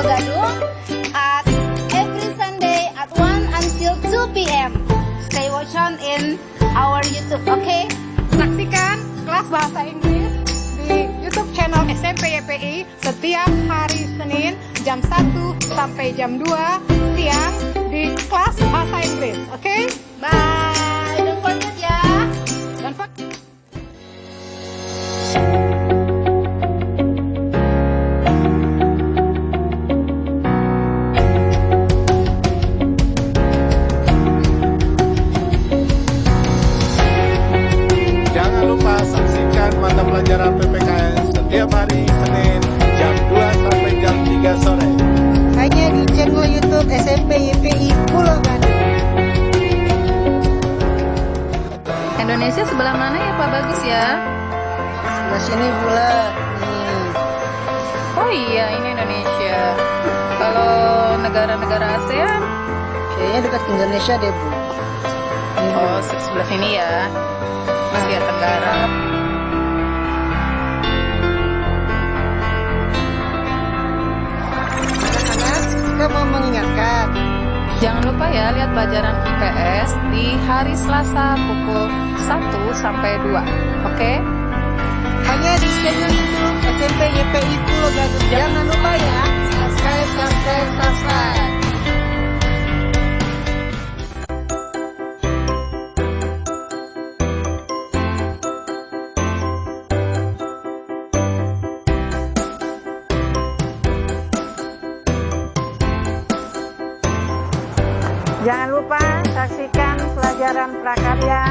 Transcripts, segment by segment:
Pulau Gadung at every Sunday at 1 until 2 p.m. Stay watch on in our YouTube, okay? Saksikan kelas bahasa Inggris di YouTube channel SMP YPI setiap hari Senin jam 1 sampai jam 2 siang di kelas bahasa Inggris. Oke? Bye. Don't forget ya. Don't forget. Jangan lupa saksikan mata pelajaran PPKN setiap hari Senin jam 2 sampai jam 3 sore. Hanya di channel YouTube SMP YPI Pulau Gadung. Indonesia sebelah mana ya Pak Bagus ya? Sebelah sini pula nih. Oh iya, ini Indonesia. Kalau negara-negara ASEAN, Kayaknya dekat Indonesia deh, Bu. oh sebelah sini ya, Asia Tenggara. Anak-anak, kita mau mengingatkan Jangan lupa ya lihat pelajaran IPS di hari Selasa pukul 1 sampai 2. Oke? hanya di channel YouTube SMP YPI Pulau Gadung. Jangan lupa ya, subscribe. Jangan lupa saksikan pelajaran prakarya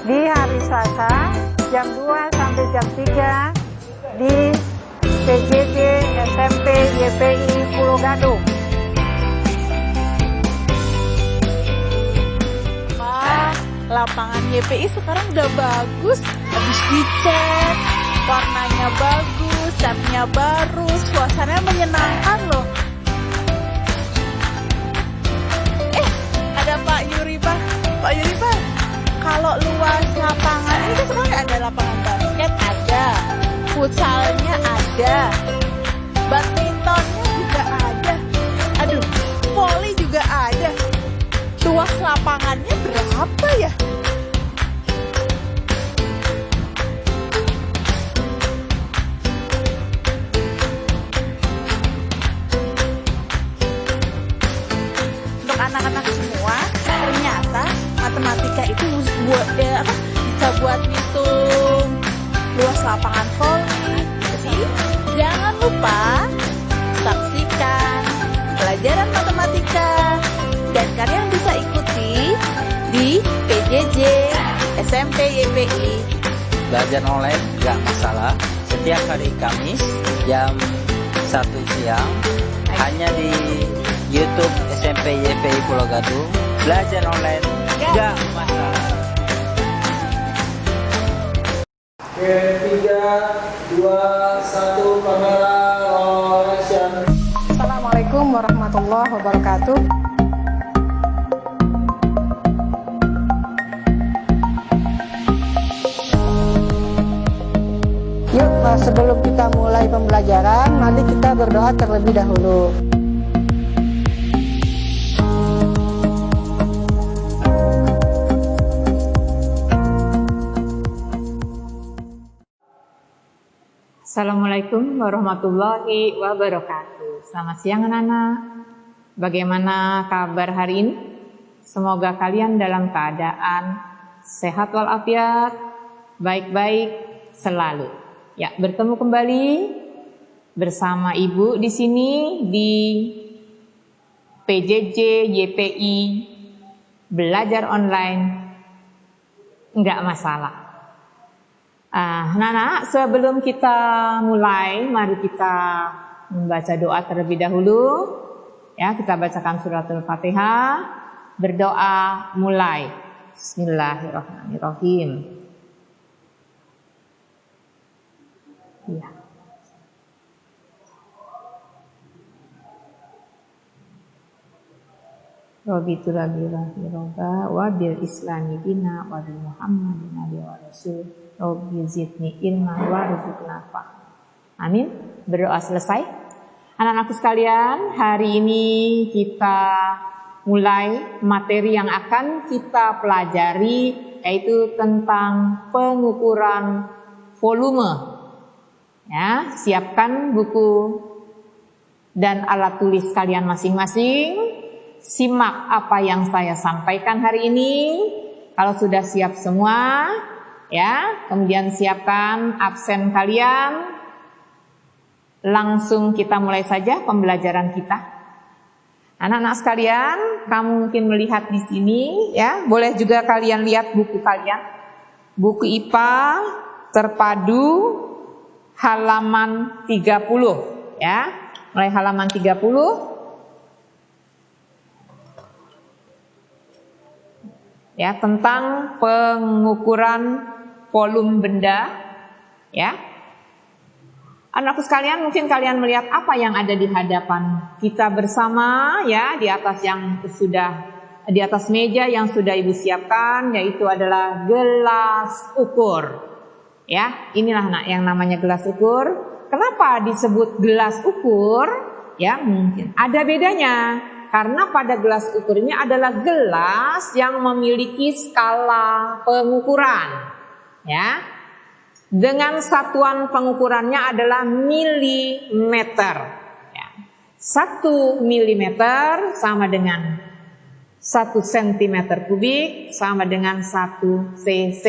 di hari Selasa jam 2 sampai jam 3 di PJJ SMP YPI Pulau Gadung. Lapangan YPI sekarang udah bagus, habis dicat, warnanya bagus, catnya baru, suasananya menyenangkan loh. Ada Pak Yuri Pak, kalau luas lapangan ini kan sekarang ada lapangan basket, ada futsalnya, ada badmintonnya juga ada, aduh, voli juga ada. Luas lapangannya berapa ya? Untuk anak-anak semua, ternyata matematika itu bisa buat hitung luas lapangan voli. Jadi jangan lupa saksikan pelajaran matematika dan kalian bisa ikuti di PJJ SMP YPI. Belajar online nggak masalah. Setiap hari Kamis jam 1 siang hanya di YouTube SMP YPI Pulau Gadung. Belajar online nggak masalah. Oke, 3, 2, 1, kamera, roll action. Assalamualaikum warahmatullahi wabarakatuh. Yuk, sebelum kita mulai pembelajaran, mari kita berdoa terlebih dahulu. Assalamualaikum warahmatullahi wabarakatuh. Selamat siang anak-anak. Bagaimana kabar hari ini? Semoga kalian dalam keadaan sehat walafiat, baik-baik selalu. Ya, bertemu kembali bersama Ibu di sini di PJJ YPI belajar online enggak masalah. Anak-anak, sebelum kita mulai, mari kita membaca doa terlebih dahulu. Ya, kita bacakan suratul Fatihah, berdoa mulai. Bismillahirrahmanirrahim. Ya. Robitu rabbi roba wa bil islami dina wa bi muhammadin nabi wa rasul Robbi zidni ilma wa rizqna fahma. Amin. Berdoa selesai. Anak-anakku sekalian, hari ini kita mulai materi yang akan kita pelajari, yaitu tentang pengukuran volume. Ya, siapkan buku dan alat tulis kalian masing-masing. Simak apa yang saya sampaikan hari ini. Kalau sudah siap semua, ya, kemudian siapkan absen kalian. Langsung kita mulai saja pembelajaran kita. Anak-anak sekalian, kamu mungkin melihat di sini, ya, boleh juga kalian lihat buku kalian. Buku IPA terpadu halaman 30, ya. Mulai halaman 30. Ya, tentang pengukuran volume benda, ya. Anakku sekalian, mungkin kalian melihat apa yang ada di hadapan kita bersama, ya, di atas meja yang sudah Ibu siapkan, yaitu adalah gelas ukur. Ya, inilah yang namanya gelas ukur. Kenapa disebut gelas ukur? Ya, mungkin ada bedanya. Karena pada gelas ukur ini adalah gelas yang memiliki skala pengukuran, ya. Dengan satuan pengukurannya adalah milimeter. Ya. 1 milimeter sama dengan 1 sentimeter kubik sama dengan 1 cc.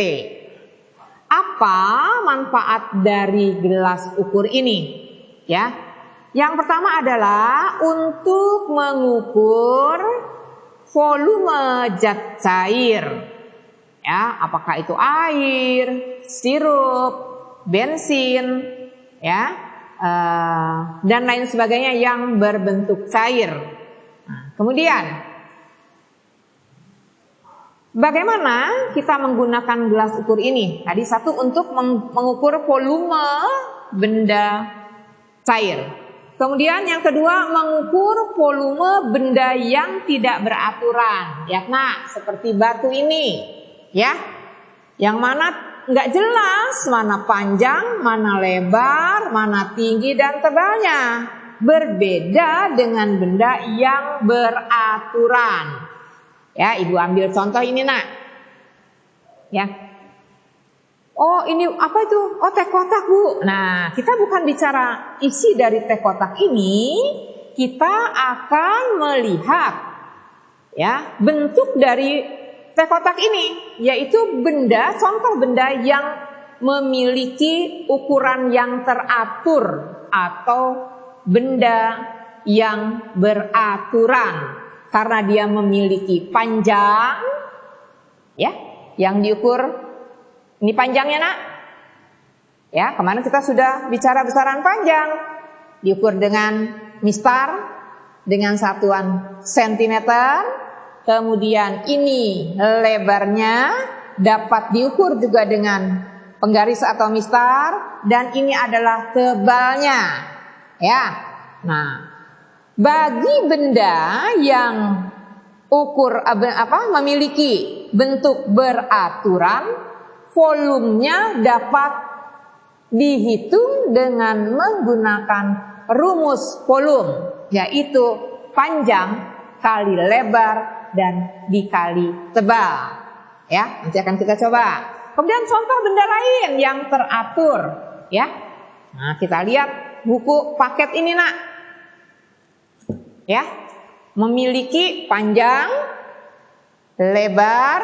Apa manfaat dari gelas ukur ini? Ya, yang pertama adalah untuk mengukur volume zat cair. Ya, apakah itu air, sirup, bensin, ya, dan lain sebagainya yang berbentuk cair. Nah, kemudian, bagaimana kita menggunakan gelas ukur ini? Tadi satu untuk mengukur volume benda cair. Kemudian yang kedua mengukur volume benda yang tidak beraturan. Ya, nah, seperti batu ini. Ya, yang mana nggak jelas mana panjang, mana lebar, mana tinggi dan tebalnya. Berbeda dengan benda yang beraturan. Ya, Ibu ambil contoh ini, Nak. Ya. Oh, ini apa itu? Oh, teh kotak, Bu. Nah, kita bukan bicara isi dari teh kotak ini, kita akan melihat, ya, bentuk dari teh kotak ini, yaitu benda, contoh benda yang memiliki ukuran yang teratur atau benda yang beraturan karena dia memiliki panjang, ya, yang diukur ini panjangnya, Nak. Ya, kemarin kita sudah bicara besaran panjang, diukur dengan mistar dengan satuan sentimeter. Kemudian ini lebarnya dapat diukur juga dengan penggaris atau mistar, dan ini adalah tebalnya. Ya. Nah, bagi benda yang memiliki bentuk beraturan, volumenya dapat dihitung dengan menggunakan rumus volume, yaitu panjang kali lebar dan dikali tebal. Ya, nanti akan kita coba. Kemudian contoh benda lain yang teratur, ya. Nah, kita lihat buku paket ini, Nak. Ya, memiliki panjang, lebar,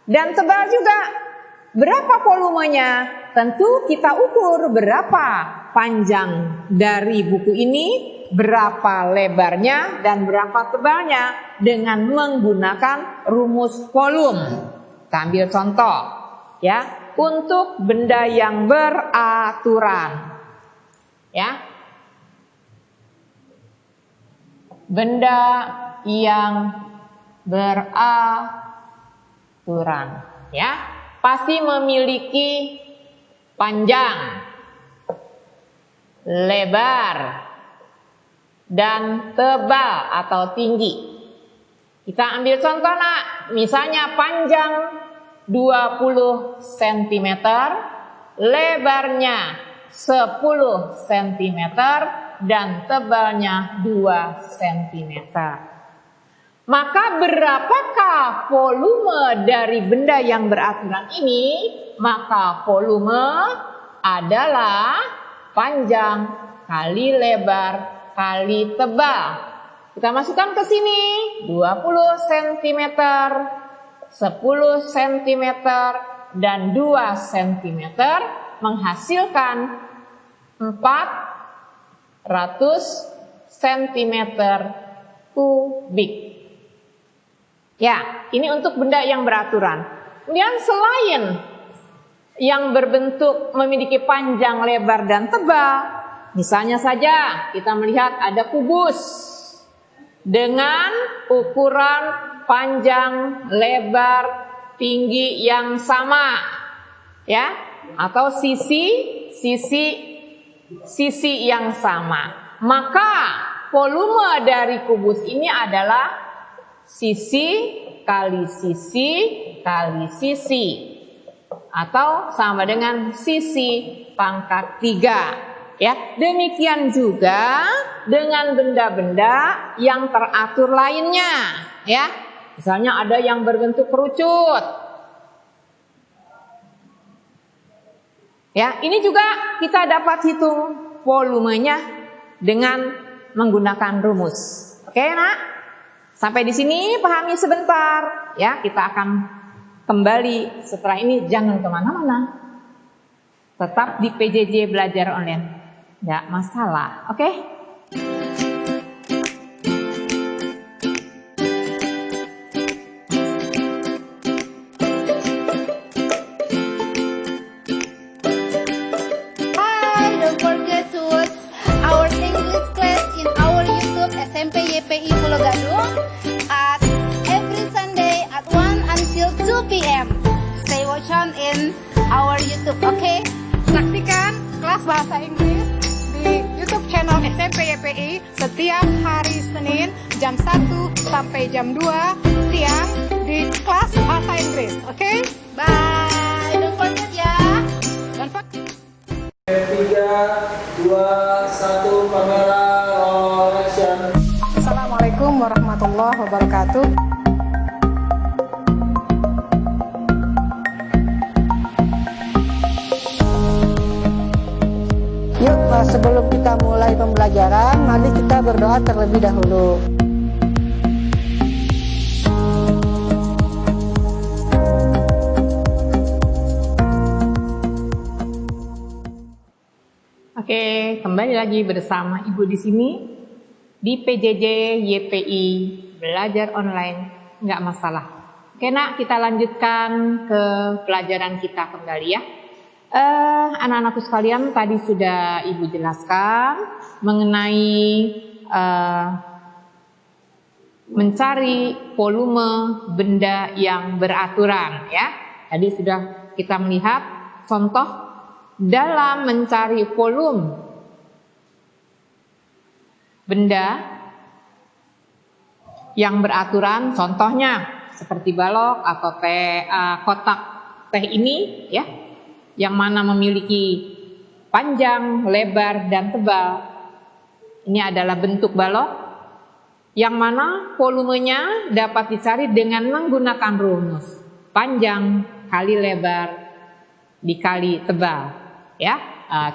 dan tebal juga. Berapa volumenya? Tentu kita ukur berapa panjang dari buku ini, berapa lebarnya, dan berapa tebalnya dengan menggunakan rumus volume. Kita ambil contoh, ya, untuk benda yang beraturan. Ya. Benda yang beraturan, ya, pasti memiliki panjang, lebar, dan tebal atau tinggi. Kita ambil contoh, Nak, misalnya panjang 20 cm, lebarnya 10 cm, dan tebalnya 2 cm. Maka berapakah volume dari benda yang beraturan ini? Maka volume adalah panjang kali lebar kali tebal. Kita masukkan ke sini 20 cm, 10 cm, dan 2 cm menghasilkan 400 cm kubik. Ya, ini untuk benda yang beraturan. Kemudian selain yang berbentuk memiliki panjang, lebar, dan tebal, misalnya saja kita melihat ada kubus dengan ukuran panjang, lebar, tinggi yang sama, ya, atau sisi yang sama. Maka volume dari kubus ini adalah sisi kali sisi kali sisi, atau sama dengan sisi pangkat 3. Ya, demikian juga dengan benda-benda yang teratur lainnya, ya. Misalnya ada yang berbentuk kerucut. Ya, ini juga kita dapat hitung volumenya dengan menggunakan rumus. Oke, Nak? Sampai di sini pahami sebentar, ya. Kita akan kembali setelah ini, jangan kemana-mana. Tetap di PJJ Belajar Online. Nggak masalah, oke? Hi, don't forget to watch our English class in our YouTube SMP YPI Pulau Gadung at every Sunday at 1 until 2 p.m. Stay watch on in our YouTube, okay? Saksikan kelas bahasa Inggris di YouTube channel SMP YPI setiap hari Senin jam 1 sampai jam 2 siang di kelas bahasa Inggris. Oke? Bye, don't forget ya. Don't forget. 3, 2, 1, kamera roll action. Assalamualaikum warahmatullahi wabarakatuh. Yuk, sebelum kita mulai pembelajaran, mari kita berdoa terlebih dahulu. Oke, kembali lagi bersama Ibu di sini di PJJ YPI Belajar Online, nggak masalah. Oke, Nak, kita lanjutkan ke pelajaran kita kembali ya. Anak-anakku sekalian, tadi sudah Ibu jelaskan mengenai mencari volume benda yang beraturan ya. Tadi sudah kita melihat contoh dalam mencari volume benda yang beraturan, contohnya seperti balok atau kotak teh ini ya, yang mana memiliki panjang, lebar, dan tebal. Ini adalah bentuk balok yang mana volumenya dapat dicari dengan menggunakan rumus panjang kali lebar dikali tebal ya.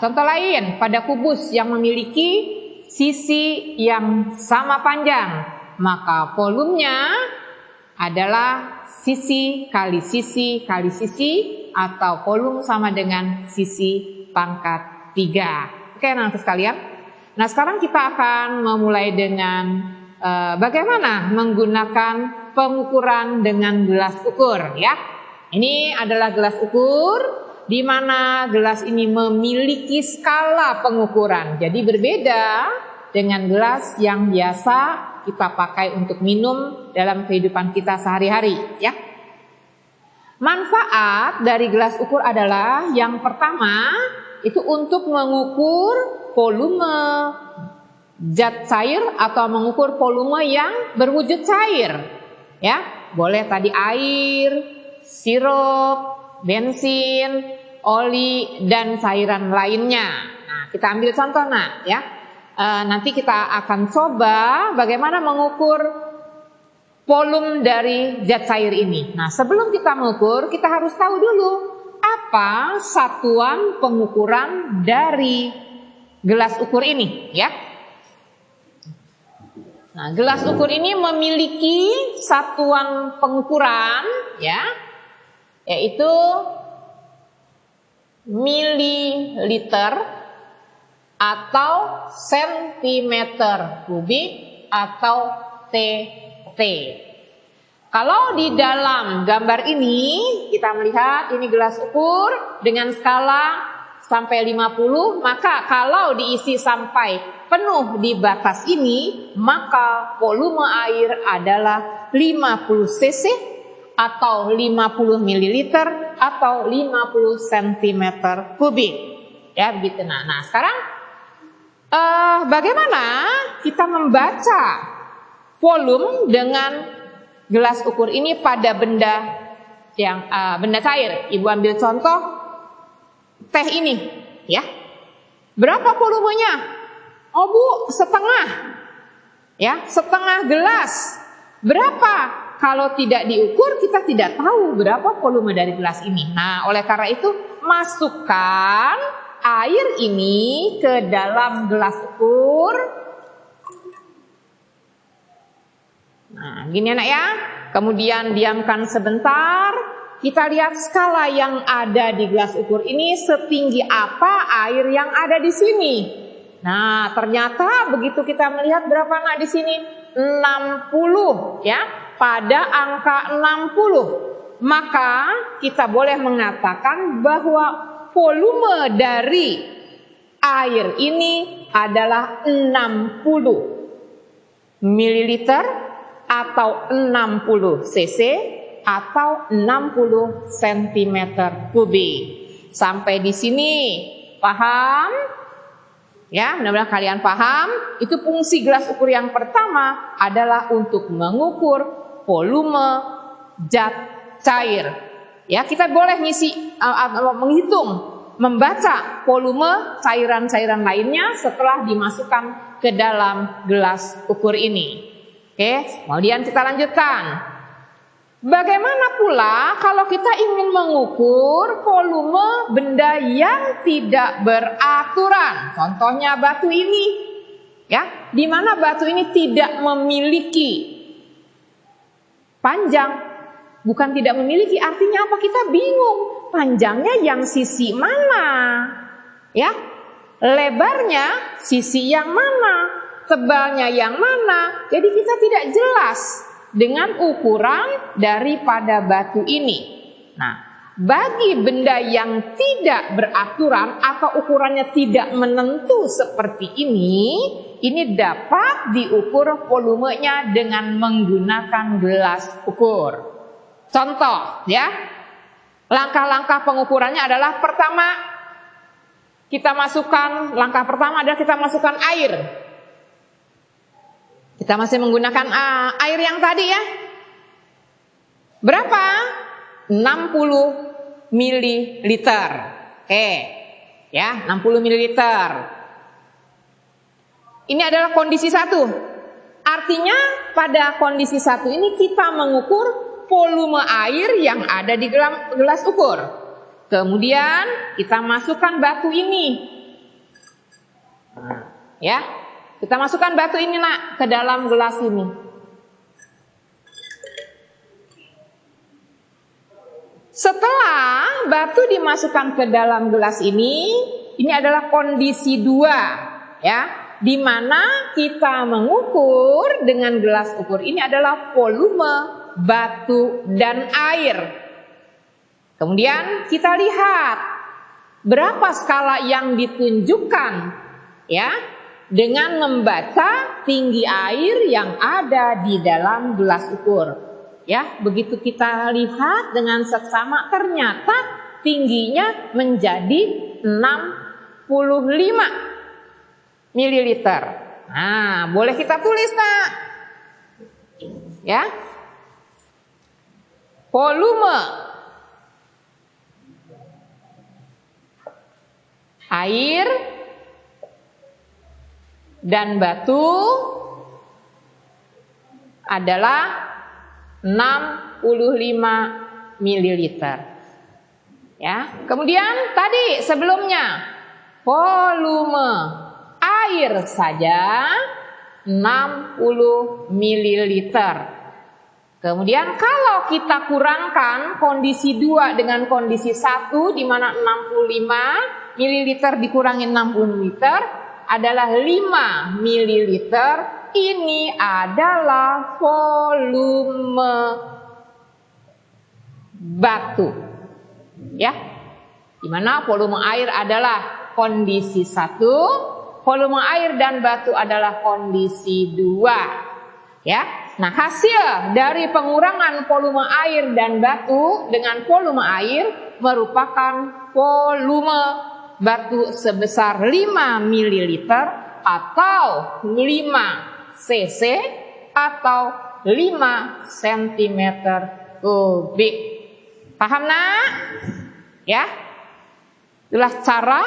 Contoh lain, pada kubus yang memiliki sisi yang sama panjang, maka volumenya adalah sisi kali sisi kali sisi, atau volume sama dengan sisi pangkat 3. Oke, anak-anak sekalian. Nah, sekarang kita akan memulai dengan bagaimana menggunakan pengukuran dengan gelas ukur ya. Ini adalah gelas ukur di mana gelas ini memiliki skala pengukuran. Jadi berbeda dengan gelas yang biasa kita pakai untuk minum dalam kehidupan kita sehari-hari ya. Manfaat dari gelas ukur adalah yang pertama itu untuk mengukur volume zat cair atau mengukur volume yang berwujud cair ya. Boleh tadi air, sirup, bensin, oli, dan cairan lainnya. Nah, kita ambil contoh ya. nanti kita akan coba bagaimana mengukur volume dari zat cair ini. Nah, sebelum kita mengukur, kita harus tahu dulu apa satuan pengukuran dari gelas ukur ini, ya. Nah, gelas ukur ini memiliki satuan pengukuran, ya, yaitu mililiter atau sentimeter kubik atau TT. Kalau di dalam gambar ini kita melihat ini gelas ukur dengan skala sampai 50, maka kalau diisi sampai penuh di batas ini, maka volume air adalah 50 cc atau 50 ml atau 50 cm kubik. Ya, begitu. Nah, sekarang bagaimana kita membaca volume dengan gelas ukur ini pada benda yang benda cair? Ibu ambil contoh teh ini, ya. Berapa volumenya? Oh Bu, setengah. Ya, setengah gelas. Berapa? Kalau tidak diukur, kita tidak tahu berapa volume dari gelas ini. Nah, oleh karena itu, masukkan air ini ke dalam gelas ukur. Nah, gini anak ya. Kemudian diamkan sebentar. Kita lihat skala yang ada di gelas ukur ini setinggi apa air yang ada di sini. Nah, ternyata begitu kita melihat berapa anak di sini? 60, ya. Pada angka 60, maka kita boleh mengatakan bahwa volume dari air ini adalah 60 mililiter atau 60 cc atau 60 cm kubik. Sampai di sini paham? Ya, mudah-mudahan kalian paham. Itu fungsi gelas ukur yang pertama adalah untuk mengukur volume zat cair. Ya, kita boleh menghitung, membaca volume cairan-cairan lainnya setelah dimasukkan ke dalam gelas ukur ini. Oke, kemudian kita lanjutkan. Bagaimana pula kalau kita ingin mengukur volume benda yang tidak beraturan? Contohnya batu ini, ya, di mana batu ini tidak memiliki panjang. Bukan tidak memiliki, artinya apa? Kita bingung. Panjangnya yang sisi mana? Ya, lebarnya sisi yang mana? Tebalnya yang mana? Jadi kita tidak jelas dengan ukuran daripada batu ini. Nah, bagi benda yang tidak beraturan atau ukurannya tidak menentu seperti ini dapat diukur volumenya dengan menggunakan gelas ukur. Contoh, ya. Langkah-langkah pengukurannya adalah pertama, langkah pertama adalah kita masukkan air. Kita masih menggunakan air yang tadi, ya. Berapa? 60 mililiter. Ya, 60 mililiter. Ini adalah kondisi 1. Artinya pada kondisi 1 ini kita mengukur volume air yang ada di gelas ukur. Kemudian kita masukkan batu ini. Ya. Kita masukkan batu ini nak ke dalam gelas ini. Setelah batu dimasukkan ke dalam gelas ini adalah kondisi 2, ya, di mana kita mengukur dengan gelas ukur ini adalah volume batu dan air. Kemudian kita lihat berapa skala yang ditunjukkan, ya, dengan membaca tinggi air yang ada di dalam gelas ukur. Ya, begitu kita lihat dengan seksama ternyata tingginya menjadi 65 mililiter. Nah, boleh kita tulis, nak. Ya. Volume air dan batu adalah 65 ml. Ya, kemudian tadi sebelumnya volume air saja 60 ml. Kemudian kalau kita kurangkan kondisi 2 dengan kondisi 1, di mana 65 ml dikurangi 60 liter adalah 5 ml. Ini adalah volume batu. Ya. Di mana volume air adalah kondisi 1, volume air dan batu adalah kondisi 2. Ya. Nah, hasil dari pengurangan volume air dan batu dengan volume air merupakan volume batu sebesar 5 ml atau 5 cc atau 5 cm kubik. Paham nak? Ya. Itulah cara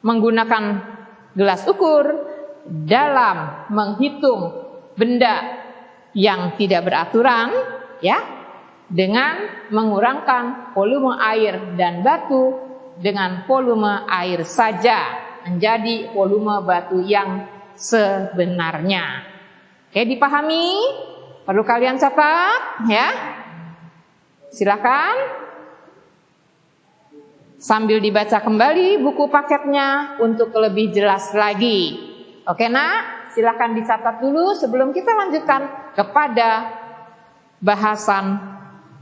menggunakan gelas ukur dalam menghitung benda yang tidak beraturan, ya, dengan mengurangkan volume air dan batu dengan volume air saja menjadi volume batu yang sebenarnya. Oke, dipahami? Perlu kalian catat, ya. Silakan sambil dibaca kembali buku paketnya untuk lebih jelas lagi. Oke, nak? Silakan dicatat dulu sebelum kita lanjutkan kepada bahasan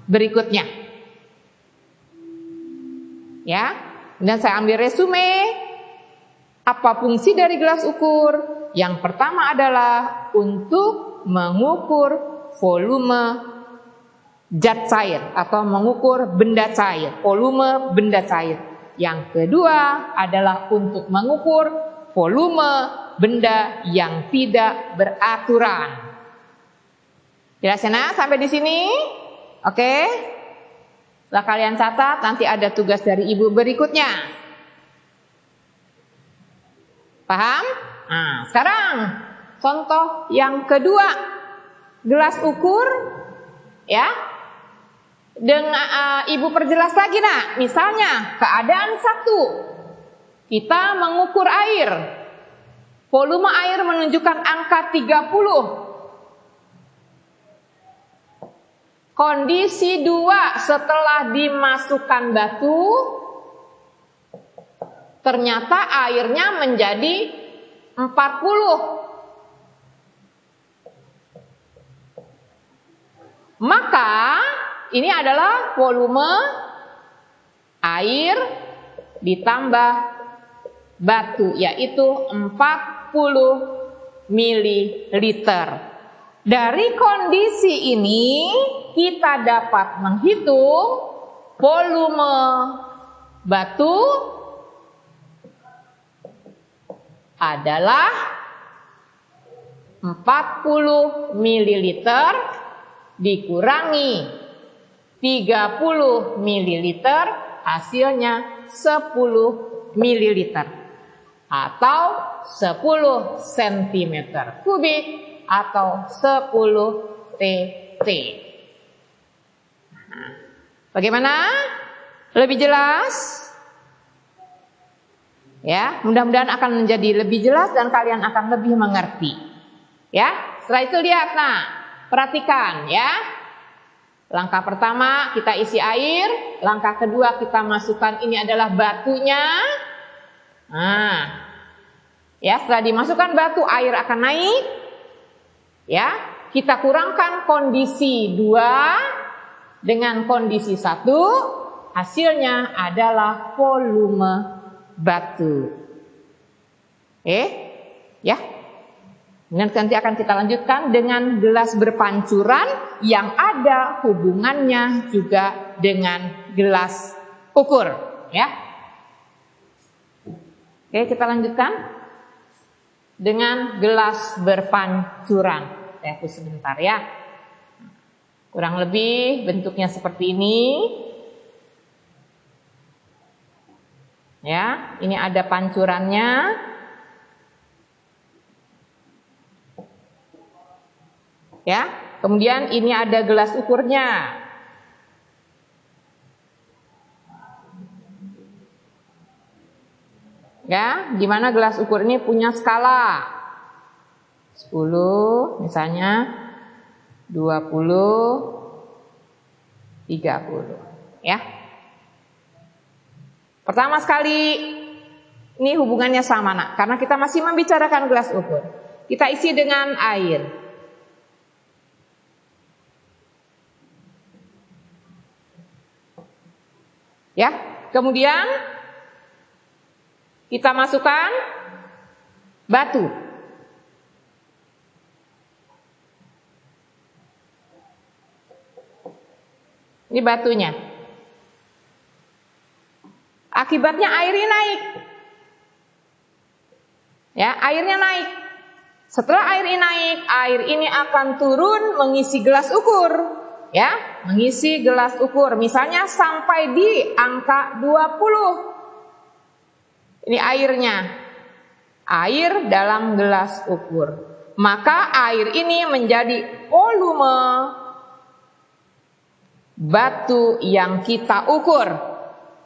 berikutnya. Ya, dan saya ambil resume. Apa fungsi dari gelas ukur? Yang pertama adalah untuk mengukur volume zat cair atau mengukur benda cair, volume benda cair. Yang kedua adalah untuk mengukur volume benda yang tidak beraturan. Jelas ya, sampai di sini? Oke. Setelah kalian catat, nanti ada tugas dari ibu berikutnya. Paham? Nah, sekarang contoh yang kedua, gelas ukur, ya. Dengan ibu perjelas lagi, nak. Misalnya keadaan 1, kita mengukur air. Volume air menunjukkan angka 30. Kondisi 2, setelah dimasukkan batu, ternyata airnya menjadi 40. Maka ini adalah volume air ditambah batu, yaitu 40 ml. Dari kondisi ini kita dapat menghitung volume batu adalah 40 ml dikurangi 30 ml, hasilnya 10 ml atau 10 cm kubik atau 10 tt. Bagaimana? Lebih jelas? Ya, mudah-mudahan akan menjadi lebih jelas dan kalian akan lebih mengerti. Ya, setelah itu lihat, nah, perhatikan ya. Langkah pertama kita isi air, langkah kedua kita masukkan, ini adalah batunya. Nah, ya, setelah dimasukkan batu, air akan naik. Ya, kita kurangkan kondisi 2 dengan kondisi 1, hasilnya adalah volume batu. Ya. Nanti akan kita lanjutkan dengan gelas berpancuran yang ada hubungannya juga dengan gelas ukur, ya. Oke, kita lanjutkan dengan gelas berpancuran. Saya hapus sebentar ya. Kurang lebih bentuknya seperti ini. Ya, ini ada pancurannya. Ya. Kemudian ini ada gelas ukurnya. Ya, di mana gelas ukur ini punya skala 10, misalnya 20, 30, ya. Pertama sekali, ini hubungannya sama, nak, karena kita masih membicarakan gelas ukur. Kita isi dengan air. Ya, kemudian kita masukkan batu. Ini batunya. Akibatnya airnya naik. Ya, airnya naik. Setelah air ini naik, air ini akan turun mengisi gelas ukur. Ya, mengisi gelas ukur. Misalnya sampai di angka 20. Ini airnya, air dalam gelas ukur. Maka air ini menjadi volume batu yang kita ukur.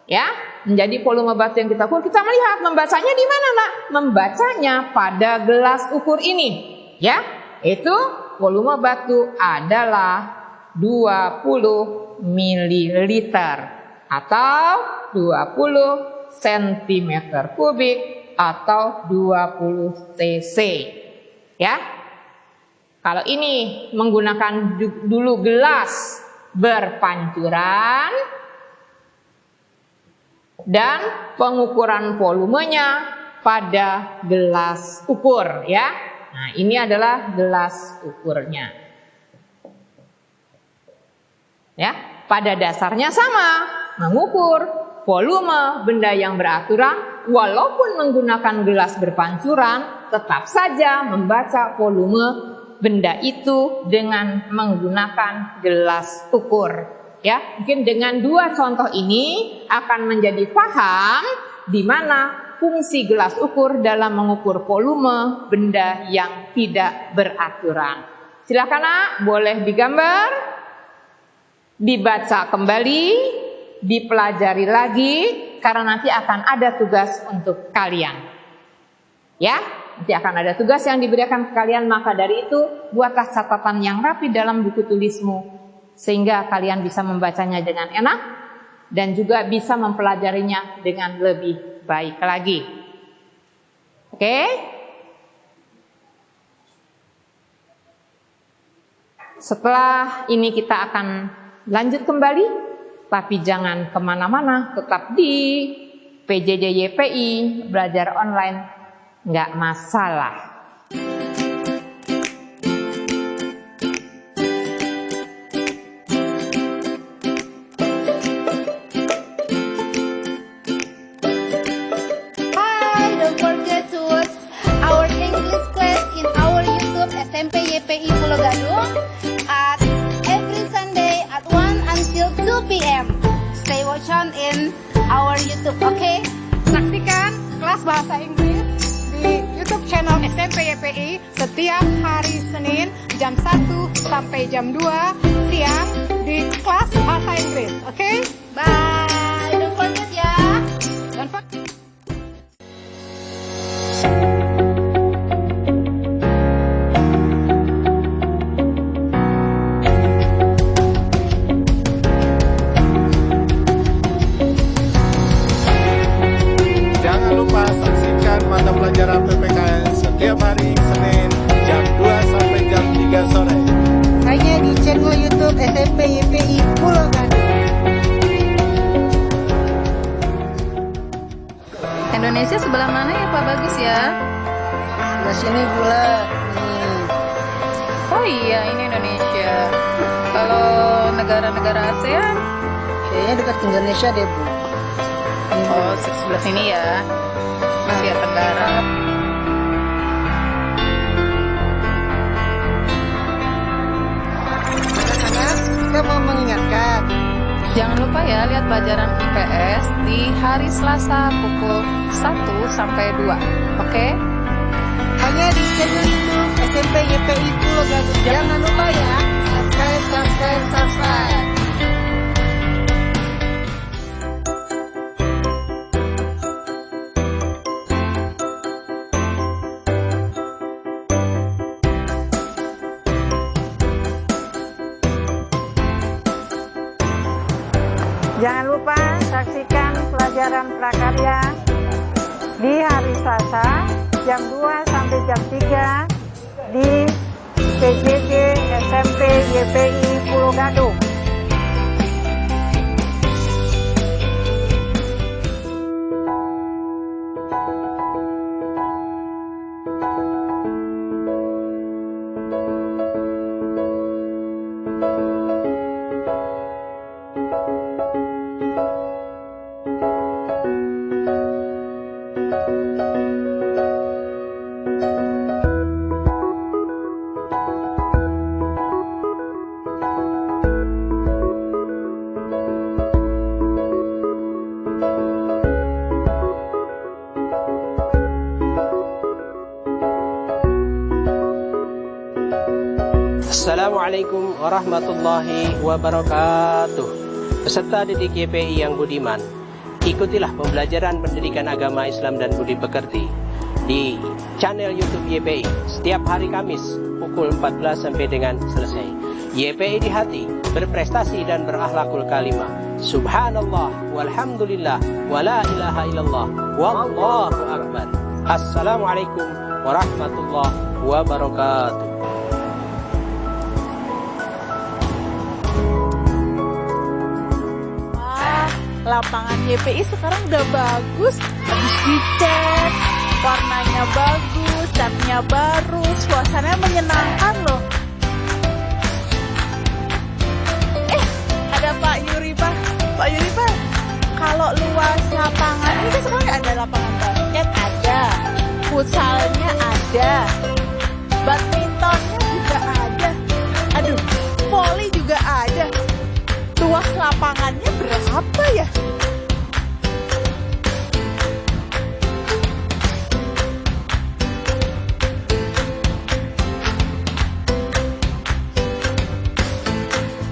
Ya, menjadi volume batu yang kita ukur. Kita melihat membacanya di mana, nak? Membacanya pada gelas ukur ini. Ya, itu volume batu adalah 20 ml atau 20 cm kubik atau 20 cc. Ya. Kalau ini menggunakan dulu gelas berpancuran dan pengukuran volumenya pada gelas ukur, ya. Nah, ini adalah gelas ukurnya. Ya, pada dasarnya sama, mengukur volume benda yang beraturan, walaupun menggunakan gelas berpancuran, tetap saja membaca volume benda itu dengan menggunakan gelas ukur. Ya, mungkin dengan dua contoh ini akan menjadi paham di mana fungsi gelas ukur dalam mengukur volume benda yang tidak beraturan. Silakan, nak, boleh digambar, dibaca kembali, dipelajari lagi, karena nanti akan ada tugas untuk kalian. Ya, nanti akan ada tugas yang diberikan ke kalian, maka dari itu buatlah catatan yang rapi dalam buku tulismu sehingga kalian bisa membacanya dengan enak dan juga bisa mempelajarinya dengan lebih baik lagi. Oke? Setelah ini kita akan lanjut kembali. Tapi jangan kemana-mana, tetap di PJJ YPI, belajar online, nggak masalah. Hi, don't forget to watch our English class in our YouTube SMP YPI Pulau Gadung at every Sunday at 1 until 2 p.m. Stay watch on in our YouTube, okay? Saksikan kelas bahasa Inggris di YouTube channel SMP YPI setiap hari Senin jam 1 sampai jam 2 siang di kelas bahasa Inggris, oke? Bye, don't forget ya. Don't forget. Jangan lupa saksikan mata pelajaran PPKN setiap hari Senin jam 2 sampai jam 3 sore. Hanya di channel YouTube SMP YPI Pulau Gadung. Indonesia sebelah mana ya Pak Bagus ya? Sebelah sini pula. Nih. Oh iya, ini Indonesia. Kalau negara-negara ASEAN, Kayaknya dekat Indonesia deh, Bu. oh sebelah sini ya, Asia Tenggara. Anak-anak, kita mau mengingatkan. Jangan lupa ya lihat pelajaran IPS di hari Selasa pukul 1 sampai 2. Oke? Hanya di channel YouTube SMP YPI Pulau Gadung. Jangan lupa ya, subscribe. Jangan lupa saksikan pelajaran prakarya di hari Selasa jam 2 sampai jam 3 di PJJ SMP YPI Pulau Gadung. Assalamualaikum warahmatullahi wabarakatuh. Peserta didik YPI yang budiman, ikutilah pembelajaran pendidikan agama Islam dan budi pekerti di channel YouTube YPI setiap hari Kamis pukul 14 sampai dengan selesai. YPI di hati, berprestasi dan berakhlakul karimah. Subhanallah walhamdulillah wala ilaha illallah wallahu akbar. Assalamualaikum warahmatullahi wabarakatuh. Lapangan YPI sekarang udah bagus, habis dicat, warnanya bagus, catnya baru, suasananya menyenangkan loh. Ada Pak Yuri Pak. Pak Yuri Pak, kalau luas lapangan ini kan sekarang ada lapangan basket, ada futsalnya, ada badmintonnya juga ada, aduh, voli juga ada. Luas lapangannya berapa ya?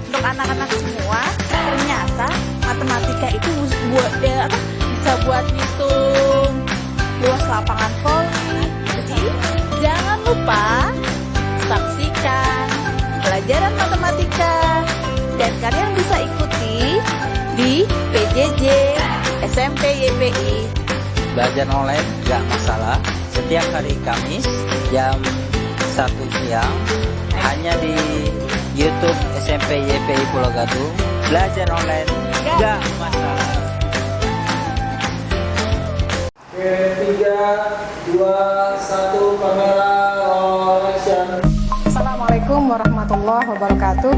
Untuk anak-anak semua, ternyata matematika itu bisa buat ngitung luas lapangan voli. Jadi jangan lupa saksikan pelajaran matematika. Dan kalian bisa ikuti di PJJ SMP YPI. Belajar online gak masalah. Setiap hari Kamis jam 1 siang hanya di YouTube SMP YPI Pulau Gadung. Belajar online gak masalah. 3, 2, 1, kamera action. Assalamualaikum warahmatullahi wabarakatuh.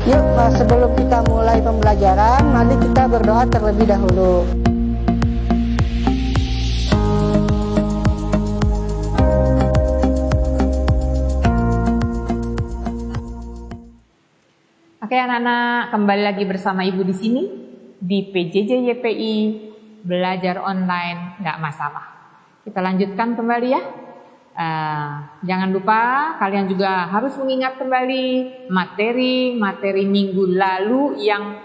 Yuk, sebelum kita mulai pembelajaran, mari kita berdoa terlebih dahulu. Oke anak-anak, kembali lagi bersama Ibu di sini di PJJ YPI belajar online nggak masalah. Kita lanjutkan kembali ya. Jangan lupa kalian juga harus mengingat kembali materi minggu lalu yang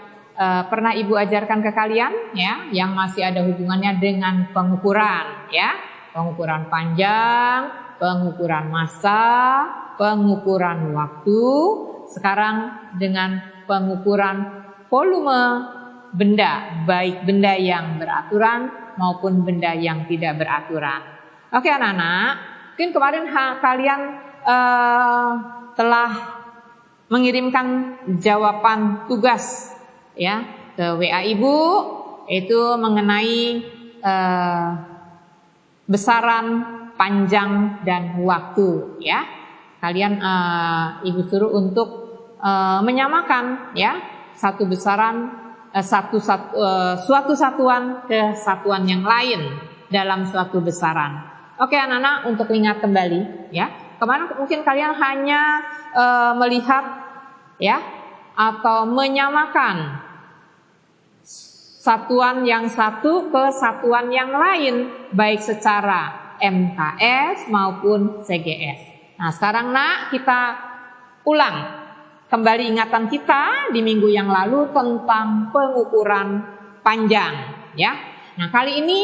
pernah Ibu ajarkan ke kalian ya, yang masih ada hubungannya dengan pengukuran ya, pengukuran panjang, pengukuran massa, pengukuran waktu, sekarang dengan pengukuran volume benda, baik benda yang beraturan maupun benda yang tidak beraturan. Oke anak-anak, mungkin kemarin kalian telah mengirimkan jawaban tugas ya ke WA Ibu, itu mengenai besaran, panjang dan waktu ya. Kalian Ibu suruh untuk menyamakan ya satu besaran suatu satuan ke satuan yang lain dalam suatu besaran. Oke anak-anak, untuk ingat kembali ya, kemarin mungkin kalian hanya melihat ya atau menyamakan satuan yang satu ke satuan yang lain, baik secara MKS maupun CGS. Nah, sekarang Nak, kita ulang kembali ingatan kita di minggu yang lalu tentang pengukuran panjang, ya. Nah, kali ini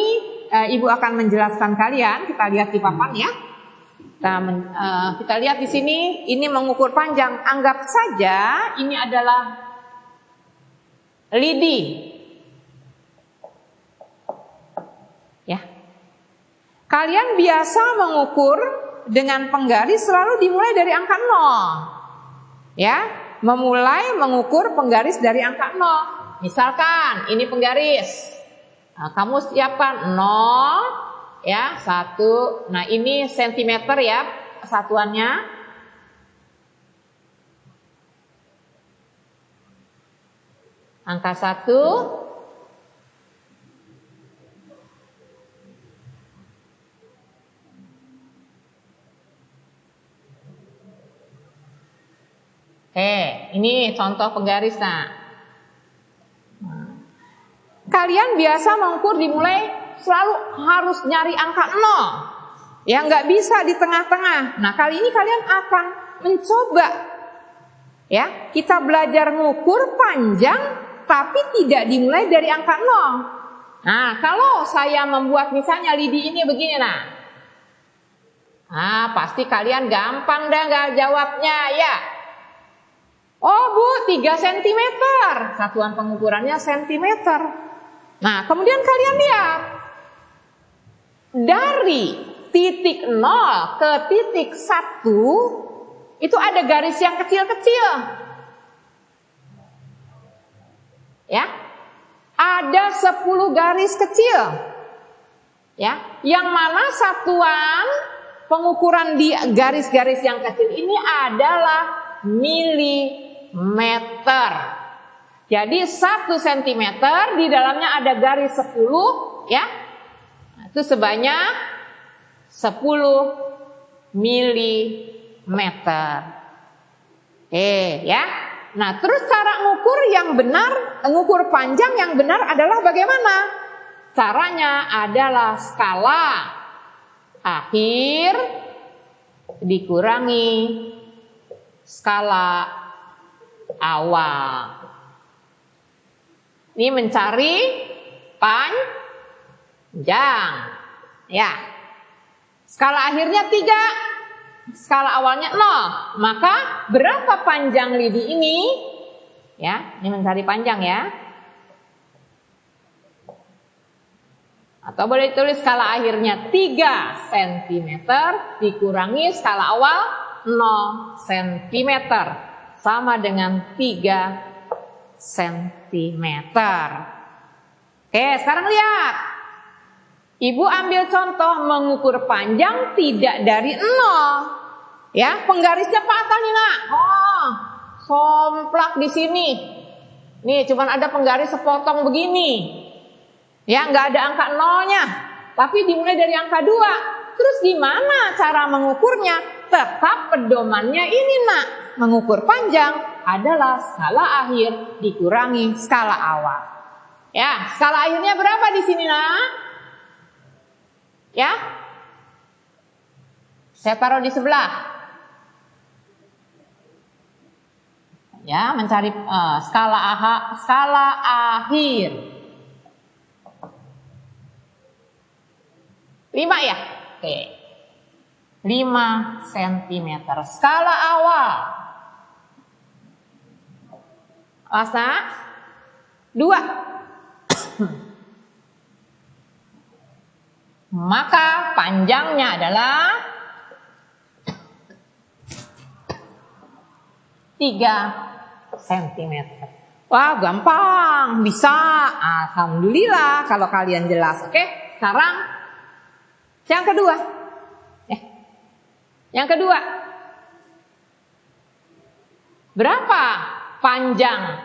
Ibu akan menjelaskan kalian. Kita lihat di papan ya. Kita lihat di sini, ini mengukur panjang. Anggap saja ini adalah lidi, ya. Kalian biasa mengukur dengan penggaris selalu dimulai dari angka 0, ya. Memulai mengukur penggaris dari angka 0. Misalkan ini penggaris. Nah, kamu siapkan 0. Ya, 1. Nah, ini sentimeter ya satuannya. Angka 1. Ini contoh penggaris. Nah, kalian biasa mengukur dimulai selalu harus nyari angka 0. Ya, nggak bisa di tengah-tengah. Nah, kali ini kalian akan mencoba. Ya, kita belajar mengukur panjang tapi tidak dimulai dari angka 0. Nah, kalau saya membuat misalnya lidi ini begini, pasti kalian gampang dah nggak jawabnya, ya. Oh Bu, 3 cm. Satuan pengukurannya sentimeter. Nah, kemudian kalian lihat. Dari titik 0 ke titik 1 itu ada garis yang kecil-kecil. Ya. Ada 10 garis kecil. Ya, yang mana satuan pengukuran di garis-garis yang kecil ini adalah milimeter. Jadi 1 cm di dalamnya ada garis 10, ya. Itu sebanyak 10 milimeter. Ya. Nah, terus cara ngukur yang benar, ngukur panjang yang benar adalah bagaimana? Caranya adalah skala akhir dikurangi skala awal. Ini mencari panjang. Ya. Skala akhirnya 3. Skala awalnya 0. Maka berapa panjang lidi ini? Ya, ini mencari panjang ya. Atau boleh ditulis skala akhirnya 3 cm dikurangi skala awal 0 cm. Sama dengan 3 cm. Oke, sekarang lihat. Ibu ambil contoh mengukur panjang tidak dari 0. Ya, penggarisnya patah nih Nak. Oh, somplak di sini. Nih, cuman ada penggaris sepotong begini. Ya, nggak ada angka 0-nya. Tapi dimulai dari angka 2. Terus gimana cara mengukurnya? Tetap pedomannya ini Nak. Mengukur panjang adalah skala akhir dikurangi skala awal. Ya, skala akhirnya berapa di sini Nak? Ya, saya taruh di sebelah. Ya, mencari skala akhir. 5 ya? Oke. 5 cm. Skala awal. Masa? 2. Maka panjangnya adalah 3 cm. Wah, gampang, bisa. Alhamdulillah kalau kalian jelas. Oke, sekarang yang kedua. Yang kedua. Berapa panjang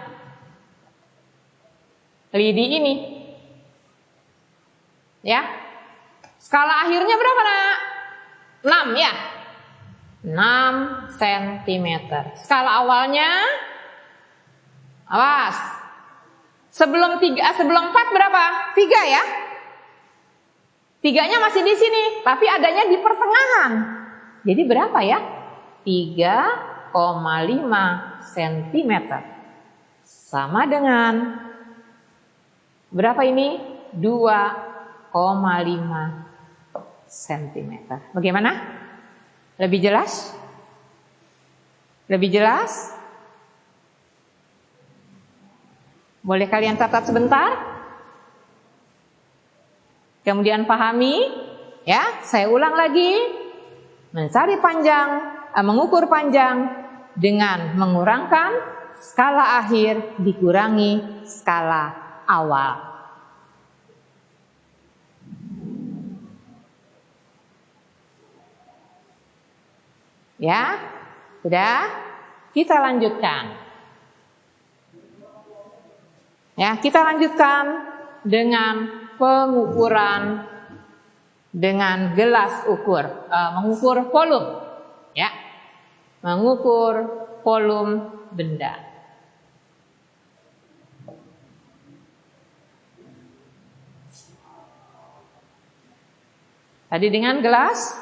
lidi ini? Ya. Skala akhirnya berapa Nak? 6 ya? 6 cm. Skala awalnya, awas, Sebelum 4 berapa? 3 ya? 3-nya masih di sini, tapi adanya di pertengahan. Jadi berapa ya? 3,5 cm. Sama dengan berapa ini? 2,5 cm. Bagaimana? Lebih jelas? Lebih jelas? Boleh kalian catat sebentar? Kemudian pahami, ya. Saya ulang lagi. Mencari panjang, mengukur panjang dengan mengurangkan skala akhir dikurangi skala awal. Ya, sudah. Kita lanjutkan. Ya, kita lanjutkan dengan pengukuran dengan gelas ukur, mengukur volume, ya, mengukur volume benda. Tadi dengan gelas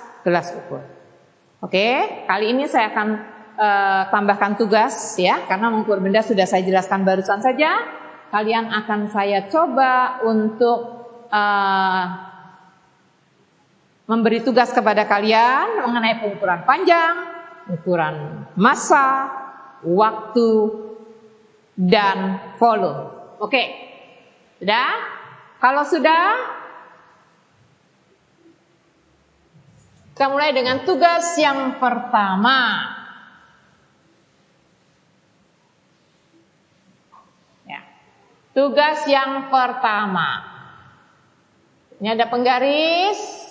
ukur. Oke, kali ini saya akan tambahkan tugas, ya, karena mengukur benda sudah saya jelaskan barusan saja. Kalian akan saya coba untuk memberi tugas kepada kalian mengenai pengukuran panjang, ukuran massa, waktu, dan volume. Oke, sudah? Kalau sudah, kita mulai dengan tugas yang pertama. Tugas yang pertama. Ini ada penggaris.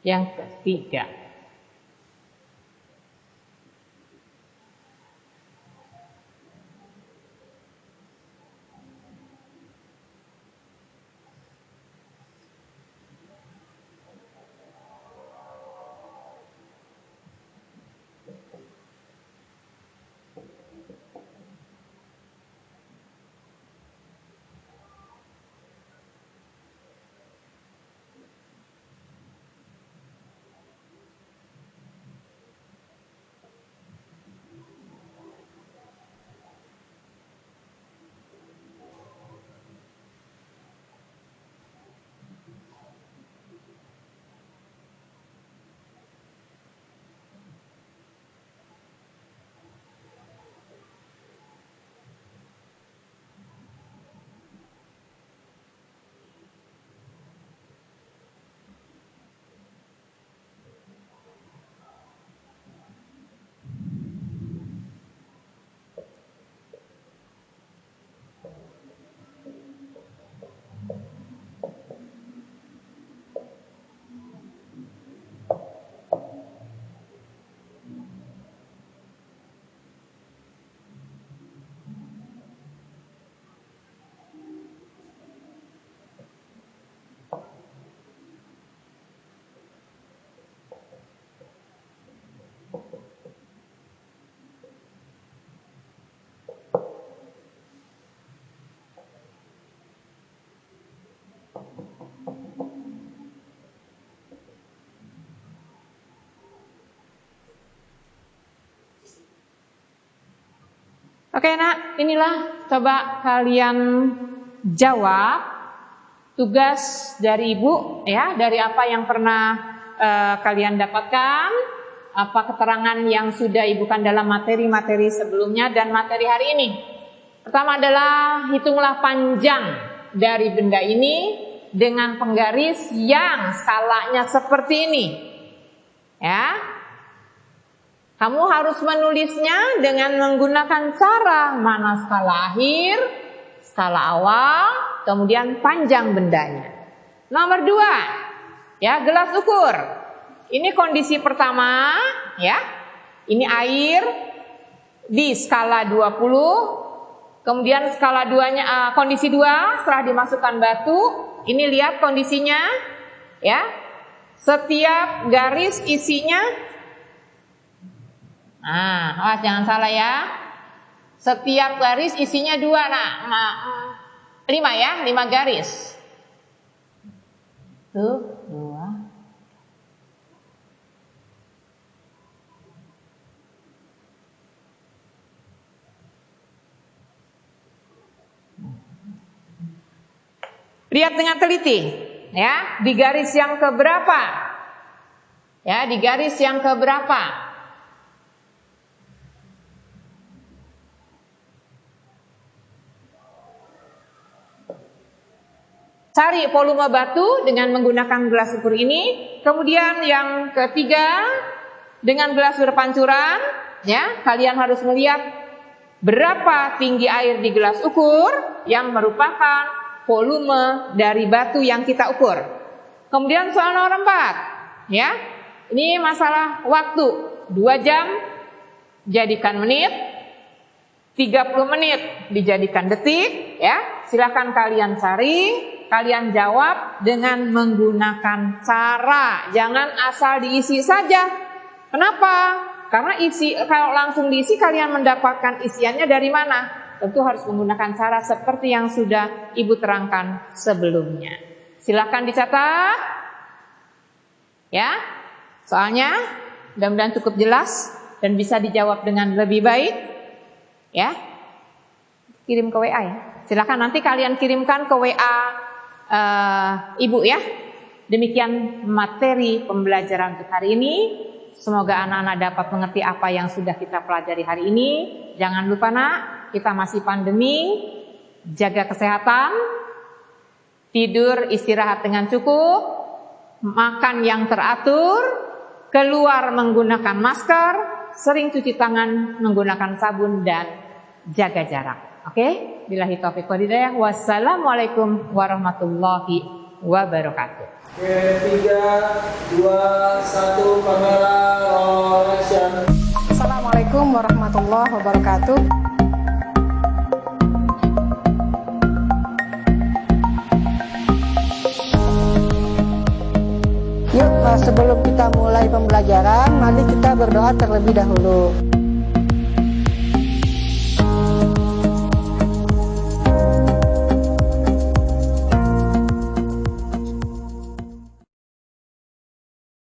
Yang ketiga, Oke nak, inilah coba kalian jawab tugas dari ibu ya, dari apa yang pernah kalian dapatkan, apa keterangan yang sudah ibukan dalam materi-materi sebelumnya dan materi hari ini. Pertama adalah hitunglah panjang dari benda ini dengan penggaris yang skalanya seperti ini. Ya. Kamu harus menulisnya dengan menggunakan cara mana skala akhir, skala awal, kemudian panjang bendanya. Nomor 2, ya gelas ukur. Ini kondisi pertama, ya. Ini air di skala 20. Kemudian skala 2-nya kondisi 2 setelah dimasukkan batu. Ini lihat kondisinya, ya. Setiap garis isinya jangan salah ya. Setiap garis isinya 2, nah 5 ya, 5 garis. Tuh, 2. Lihat dengan teliti, ya, di garis yang keberapa? Ya, di garis yang keberapa? Cari volume batu dengan menggunakan gelas ukur ini. Kemudian yang ketiga, dengan gelas berpancuran, ya, kalian harus melihat berapa tinggi air di gelas ukur yang merupakan volume dari batu yang kita ukur. Kemudian soal nomor 4, ya. Ini masalah waktu. 2 jam jadikan menit, 30 menit dijadikan detik, ya. Silakan kalian cari. Kalian jawab dengan menggunakan cara, jangan asal diisi saja. Kenapa? Karena kalau langsung diisi kalian mendapatkan isiannya dari mana? Tentu harus menggunakan cara seperti yang sudah Ibu terangkan sebelumnya. Silakan dicatat. Ya. Soalnya mudah-mudahan cukup jelas dan bisa dijawab dengan lebih baik. Ya. Kirim ke WA ya. Silakan nanti kalian kirimkan ke WA Ibu ya. Demikian materi pembelajaran untuk hari ini. Semoga anak-anak dapat mengerti apa yang sudah kita pelajari hari ini. Jangan lupa nak, kita masih pandemi. Jaga kesehatan, tidur istirahat dengan cukup, makan yang teratur, keluar menggunakan masker, sering cuci tangan menggunakan sabun dan jaga jarak. Oke? Billahi taufiq wal hidayah. Wassalamualaikum warahmatullahi wabarakatuh. 3, 2, 1, kamera roll action. Assalamualaikum warahmatullahi wabarakatuh. Yuk, sebelum kita mulai pembelajaran, mari kita berdoa terlebih dahulu.